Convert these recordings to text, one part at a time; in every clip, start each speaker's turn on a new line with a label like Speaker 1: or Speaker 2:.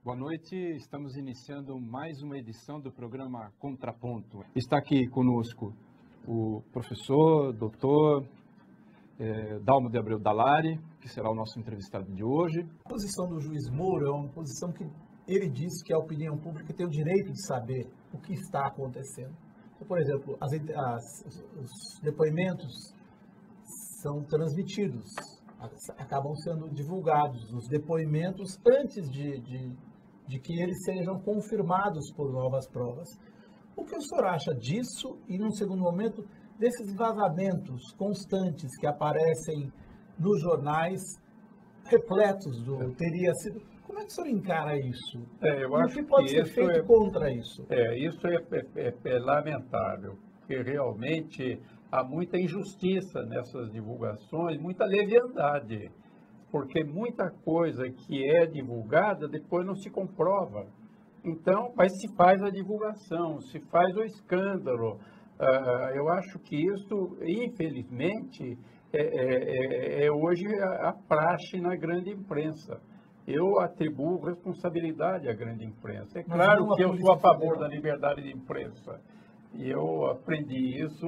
Speaker 1: Boa noite, estamos iniciando mais uma edição do programa Contraponto. Está aqui conosco o professor, doutor Dalmo de Abreu Dalari, que será o nosso entrevistado de hoje.
Speaker 2: A posição do juiz Moro é uma posição que ele diz que a opinião pública tem o direito de saber o que está acontecendo. Então, por exemplo, os depoimentos são transmitidos, acabam sendo divulgados, os depoimentos antes de que eles sejam confirmados por novas provas. O que o senhor acha disso e, num segundo momento, desses vazamentos constantes que aparecem nos jornais, repletos do teria sido... Como é que o senhor encara isso?
Speaker 3: Eu acho
Speaker 2: o que pode ser feito contra isso?
Speaker 3: Isso é lamentável, porque realmente há muita injustiça nessas divulgações, muita leviandade, porque muita coisa que é divulgada depois não se comprova. Então, mas se faz a divulgação, se faz o escândalo. Eu acho que isso, infelizmente, é hoje a praxe na grande imprensa. Eu atribuo responsabilidade à grande imprensa. É claro que eu sou a favor da liberdade de imprensa. E eu aprendi isso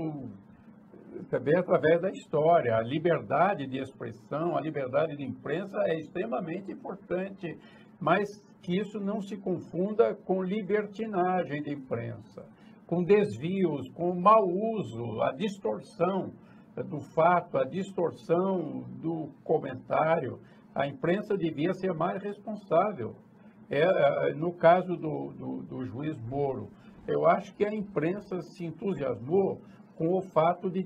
Speaker 3: também através da história. A liberdade de expressão, a liberdade de imprensa é extremamente importante, mas que isso não se confunda com libertinagem de imprensa, com desvios, com mau uso, a distorção do fato, a distorção do comentário. A imprensa devia ser mais responsável. No caso do juiz Moro, eu acho que a imprensa se entusiasmou com o fato de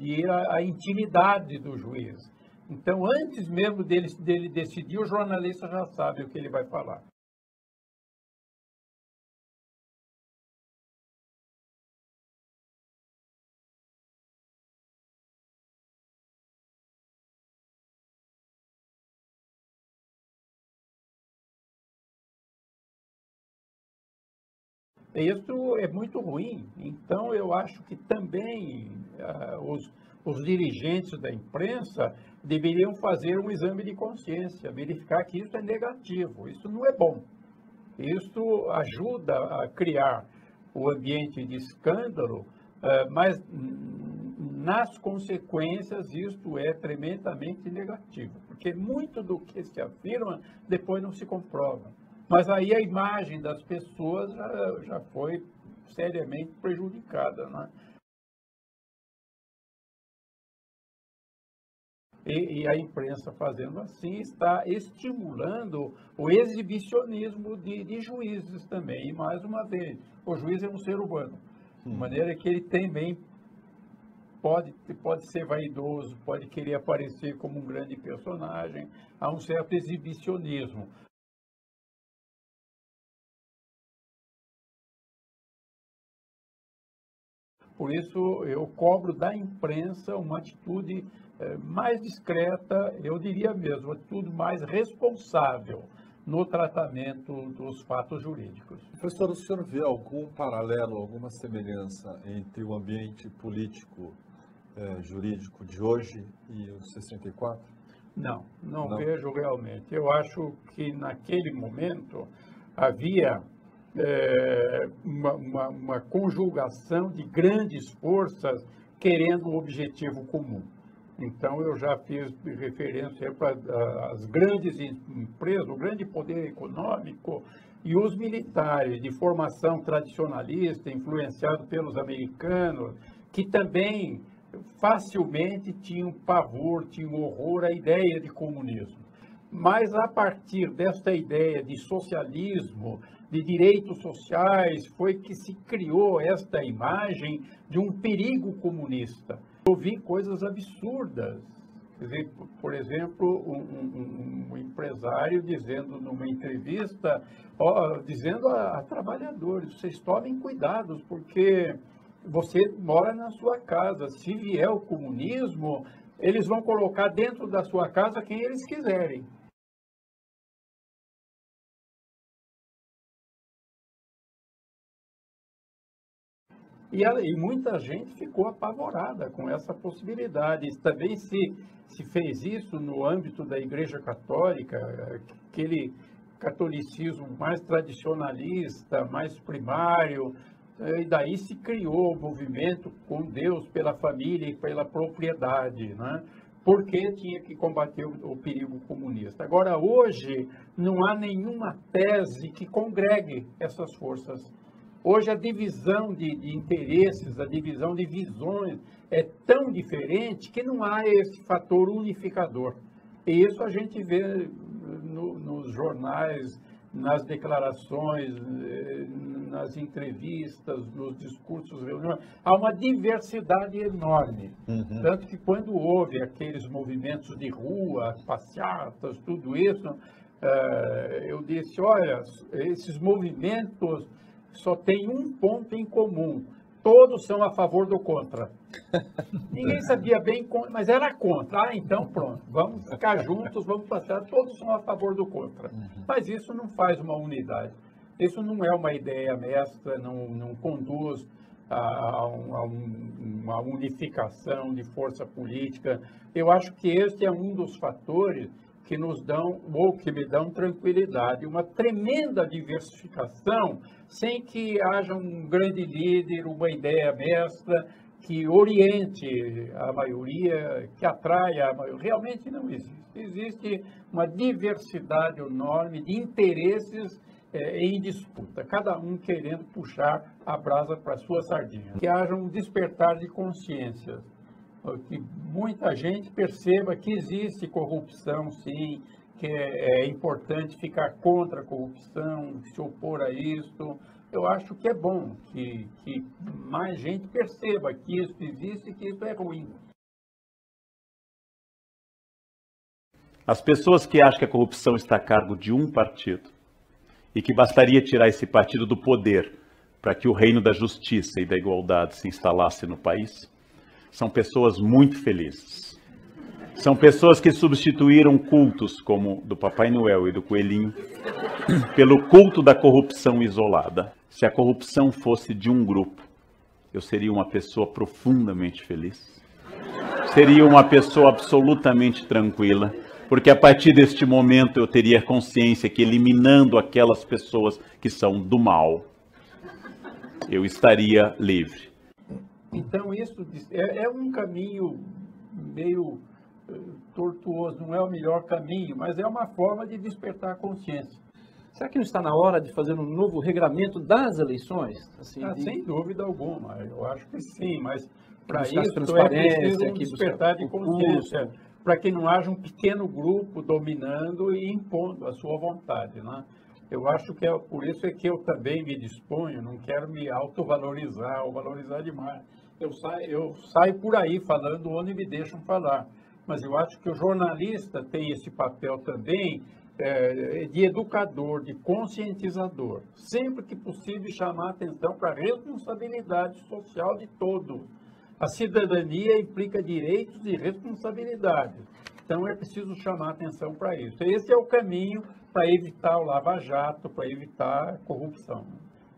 Speaker 3: ir à intimidade do juiz. Então, antes mesmo dele decidir, o jornalista já sabe o que ele vai falar. Isso é muito ruim. Então, eu acho que também os dirigentes da imprensa deveriam fazer um exame de consciência, verificar que isso é negativo, isso não é bom. Isso ajuda a criar o ambiente de escândalo, mas nas consequências isto é tremendamente negativo, porque muito do que se afirma depois não se comprova. Mas aí a imagem das pessoas já foi seriamente prejudicada, né? E a imprensa fazendo assim está estimulando o exibicionismo de juízes também. E mais uma vez, o juiz é um ser humano, de maneira que ele também pode ser vaidoso, pode querer aparecer como um grande personagem, há um certo exibicionismo. Por isso, eu cobro da imprensa uma atitude mais discreta, eu diria mesmo, uma atitude mais responsável no tratamento dos fatos jurídicos.
Speaker 4: Professor, o senhor vê algum paralelo, alguma semelhança entre o ambiente político jurídico de hoje e o 64?
Speaker 3: Não vejo realmente. Eu acho que naquele momento havia uma conjugação de grandes forças querendo um objetivo comum. Então, eu já fiz referência para as grandes empresas, o grande poder econômico e os militares de formação tradicionalista, influenciado pelos americanos, que também facilmente tinham pavor, tinham horror à ideia de comunismo. Mas, a partir desta ideia de socialismo, de direitos sociais, foi que se criou esta imagem de um perigo comunista. Eu vi coisas absurdas. Quer dizer, por exemplo, um empresário dizendo numa entrevista, dizendo a trabalhadores, vocês tomem cuidados, porque você mora na sua casa. Se vier o comunismo, eles vão colocar dentro da sua casa quem eles quiserem. E muita gente ficou apavorada com essa possibilidade. Também se fez isso no âmbito da Igreja Católica, aquele catolicismo mais tradicionalista, mais primário, e daí se criou o movimento com Deus pela família e pela propriedade, né? Porque tinha que combater o perigo comunista. Agora, hoje, não há nenhuma tese que congregue essas forças. Hoje, a divisão de interesses, a divisão de visões é tão diferente que não há esse fator unificador. E isso a gente vê nos jornais, nas declarações, nas entrevistas, nos discursos, reuniões. Há uma diversidade enorme. Tanto que quando houve aqueles movimentos de rua, passeatas, tudo isso, eu disse, olha, esses movimentos só têm um ponto em comum. Todos são a favor do contra. Ninguém sabia bem, mas era contra. Ah, então pronto, vamos ficar juntos, vamos passar, todos são a favor do contra. Mas isso não faz uma unidade. Isso não é uma ideia mestra, não conduz a uma unificação de força política. Eu acho que este é um dos fatores que nos dão, ou que me dão tranquilidade, uma tremenda diversificação, sem que haja um grande líder, uma ideia mestra, que oriente a maioria, que atraia a maioria. Realmente não existe. Existe uma diversidade enorme de interesses em disputa, cada um querendo puxar a brasa para a sua sardinha. Que haja um despertar de consciência, que muita gente perceba que existe corrupção, sim, que é importante ficar contra a corrupção, se opor a isso. Eu acho que é bom que mais gente perceba que isso existe e que isso é ruim.
Speaker 5: As pessoas que acham que a corrupção está a cargo de um partido e que bastaria tirar esse partido do poder para que o reino da justiça e da igualdade se instalasse no país, são pessoas muito felizes. São pessoas que substituíram cultos como do Papai Noel e do Coelhinho pelo culto da corrupção isolada. Se a corrupção fosse de um grupo, eu seria uma pessoa profundamente feliz. Seria uma pessoa absolutamente tranquila, porque a partir deste momento eu teria consciência que, eliminando aquelas pessoas que são do mal, eu estaria livre.
Speaker 3: Então isso é um caminho meio tortuoso, não é o melhor caminho, mas é uma forma de despertar a consciência.
Speaker 1: Será que não está na hora de fazer um novo regramento das eleições? Assim,
Speaker 3: Sem dúvida alguma, eu acho que sim, mas para
Speaker 1: buscar
Speaker 3: isso é
Speaker 1: transparência,
Speaker 3: preciso um
Speaker 1: que
Speaker 3: despertar de
Speaker 1: buscar
Speaker 3: consciência, para que não haja um pequeno grupo dominando e impondo a sua vontade, né? Eu acho que por isso é que eu também me disponho, não quero me autovalorizar ou valorizar demais. Eu saio por aí falando onde me deixam falar, mas eu acho que o jornalista tem esse papel também de educador, de conscientizador. Sempre que possível chamar atenção para a responsabilidade social de todos. A cidadania implica direitos e responsabilidades. Então é preciso chamar atenção para isso. Esse é o caminho para evitar o lava-jato, para evitar a corrupção.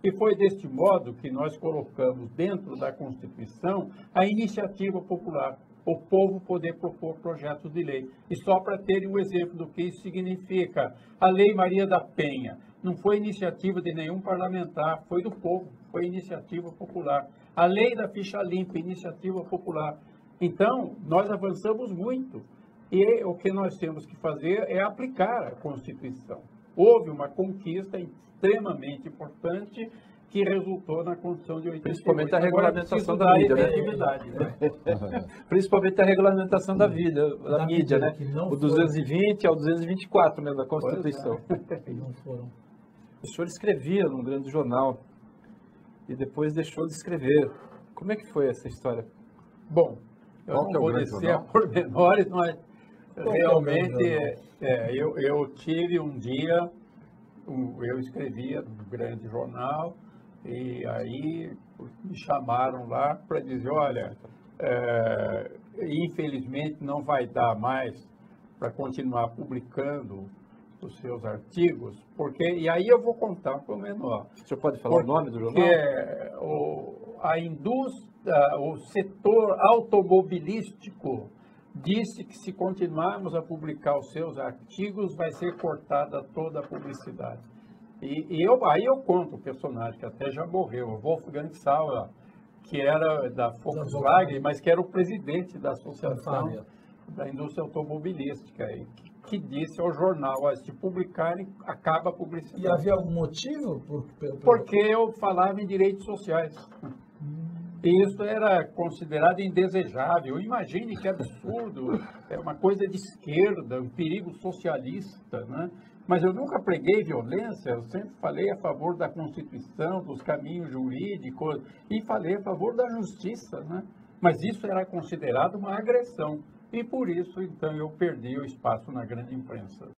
Speaker 3: E foi deste modo que nós colocamos dentro da Constituição a iniciativa popular, o povo poder propor projetos de lei. E só para terem um exemplo do que isso significa, a Lei Maria da Penha não foi iniciativa de nenhum parlamentar, foi do povo, foi iniciativa popular. A Lei da Ficha Limpa, iniciativa popular. Então, nós avançamos muito. E o que nós temos que fazer é aplicar a Constituição. Houve uma conquista extremamente importante que resultou na Constituição de 88.
Speaker 1: Principalmente a regulamentação da mídia,
Speaker 3: né?
Speaker 1: Principalmente a regulamentação da mídia, né? O 220 ao 224, né, da Constituição.
Speaker 2: Não foram.
Speaker 1: O senhor escrevia num grande jornal e depois deixou de escrever. Como é que foi essa história?
Speaker 3: Bom, eu não vou descer a pormenores, mas realmente eu tive um dia, eu escrevia no grande jornal, e aí me chamaram lá para dizer, olha, infelizmente não vai dar mais para continuar publicando os seus artigos, e aí eu vou contar um pormenor.
Speaker 1: O senhor pode falar o nome do jornal?
Speaker 3: Porque a indústria, o setor automobilístico disse que se continuarmos a publicar os seus artigos, vai ser cortada toda a publicidade. Aí eu conto o personagem, que até já morreu, o Wolfgang Sauer, que era da Volkswagen, mas que era o presidente da Associação da Indústria Automobilística, que disse ao jornal, se publicarem, acaba a publicidade.
Speaker 2: E havia algum motivo?
Speaker 3: Porque eu falava em direitos sociais. E isso era considerado indesejável. Imagine que absurdo, é uma coisa de esquerda, um perigo socialista, né? Mas eu nunca preguei violência, eu sempre falei a favor da Constituição, dos caminhos jurídicos, e falei a favor da justiça, né? Mas isso era considerado uma agressão. E por isso, então, eu perdi o espaço na grande imprensa.